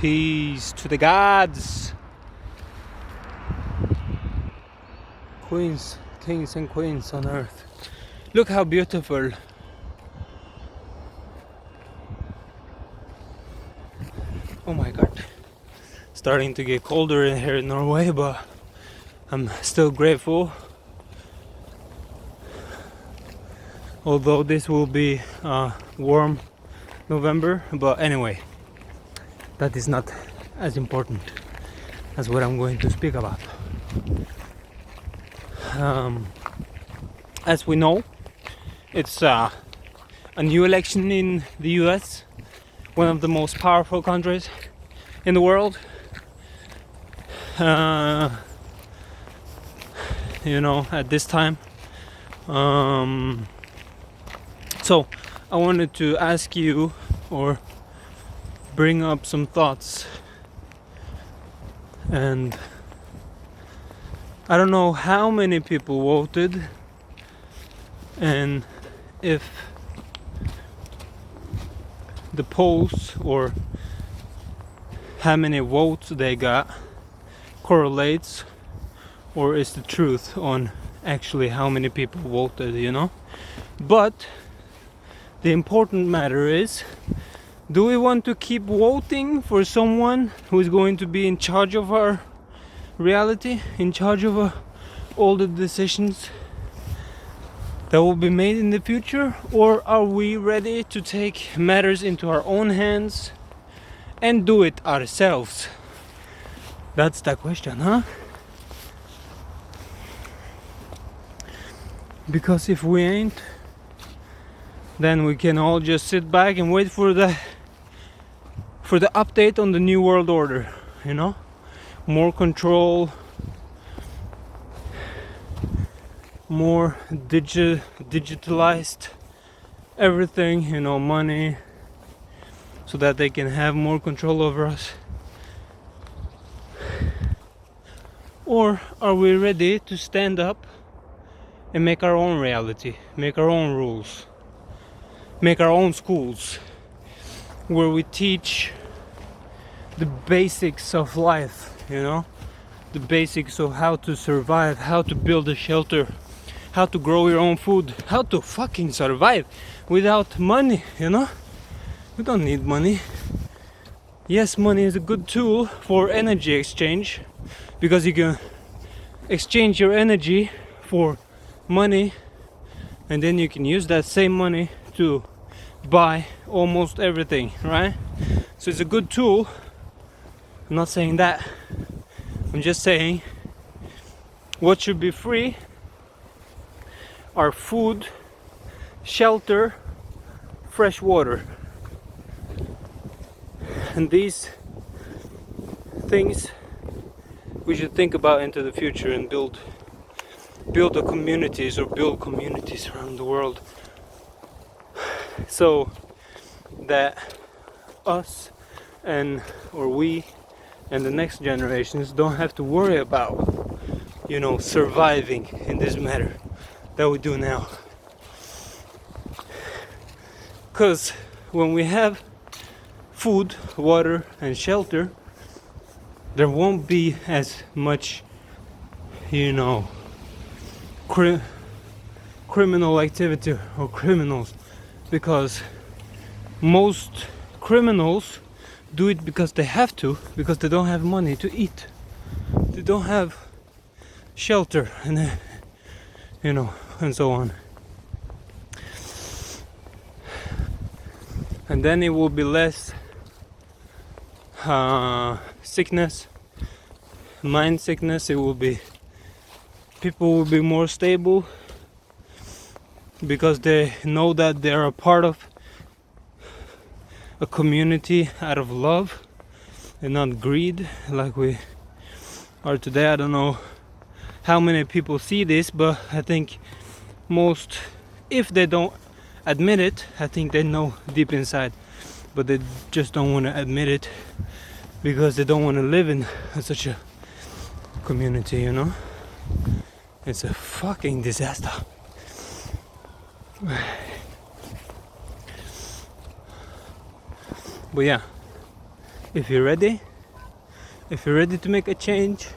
Peace to the gods. Queens, kings and queens on earth. Look how beautiful. Oh my god. Starting to get colder in here in Norway, but I'm still grateful. Although this will be warm November, but anyway, that is not as important as what I'm going to speak about. As we know, it's a new election in the US, one of the most powerful countries in the world. At this time. So I wanted to ask you or bring up some thoughts, and I don't know how many people voted and if the polls or how many votes they got correlates or is the truth on actually how many people voted. But the important matter is, do we want to keep voting for someone who is going to be in charge of our reality, in charge of all the decisions that will be made in the future? Or are we ready to take matters into our own hands and do it ourselves? That's the question, huh? Because if we ain't, then we can all just sit back and wait for the update on the new world order, more control, more digitalized everything, money, so that they can have more control over us. Or are we ready to stand up and make our own reality, make our own rules, make our own schools where we teach the basics of life, the basics of how to survive, how to build a shelter, how to grow your own food, how to fucking survive without money, We don't need money. Yes, money is a good tool for energy exchange, because you can exchange your energy for money, and then you can use that same money to buy almost everything, right? So it's a good tool. I'm not saying that. I'm just saying what should be free are food, shelter, fresh water. And these things we should think about into the future and build the communities or build communities around the world, so that us or we and the next generations don't have to worry about surviving in this matter that we do now. Because when we have food, water and shelter, there won't be as much criminal activity or criminals, because most criminals do it because they have to, because they don't have money to eat, they don't have shelter, and and so on. And then it will be less sickness, mind sickness. People will be more stable, because they know that they're a part of a community out of love and not greed like we are today. I don't know how many people see this, but I think most, if they don't admit it, I think they know deep inside, but they just don't want to admit it because they don't want to live in such a community. It's a fucking disaster. But yeah, If you're ready, if you're ready to make a change,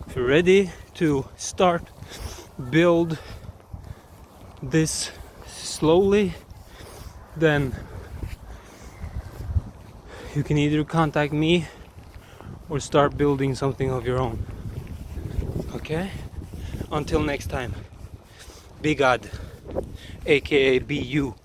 if you're ready to start build this slowly, then you can either contact me or start building something of your own. Okay? Until next time, be God, aka be you.